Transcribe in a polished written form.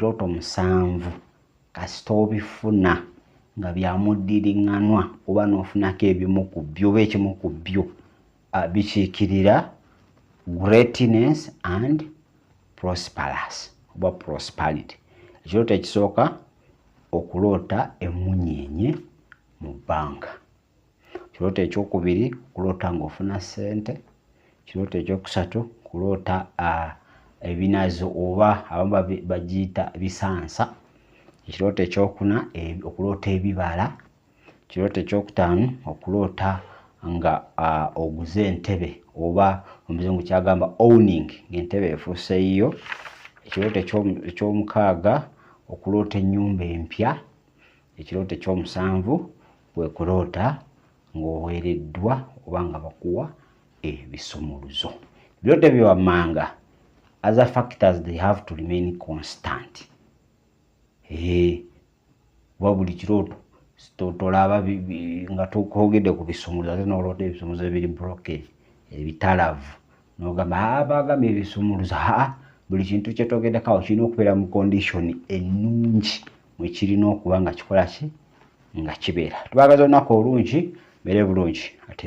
ebirooto 7 kasita obifuna nga byamuddiringanwa oba n'ofunako ebimu ku byo oba ekimu ku byo bikiikirira greatness and prosperous oba prosperity. Ekirooto ekisooka okuloota emunyenye mu bbanga. Ekirooto ekyokubiri okuloota ng'ofuna ssente. Ekirooto ekyokusatu okuloota ebinazo oba abamu bagiyita bisansa. Ekirooto ekyokuna okuloota ebibala. Ekirooto ekyokutaano okuloota nga oguze entebe oba omuzungu kyagamba owning ng'entebe efuuse yiyo. Ekirooto ekyomukaaga okuloota ennyumba empya. Ekirooto ekyomusanvu kwe kuloota ng'oweereddwa oba nga bakuwa ebisumuluzo. Ebirooto bye wammanga, other factors they have to remain constant. Oba buli kirooto tolaba nga twogedde ku bisumuluzo ate n'oloota ebisumuluzo ebiri broken ebitalavu n'ogamba bagambye ebisumuluzo. Buli kintu kye twogeddeko awo kirina okubeera mu condition ennungi mwe kirina okuba nga kikola ki nga kibeera. Tubaagaza olunaku olungi, mbeere bulungi ate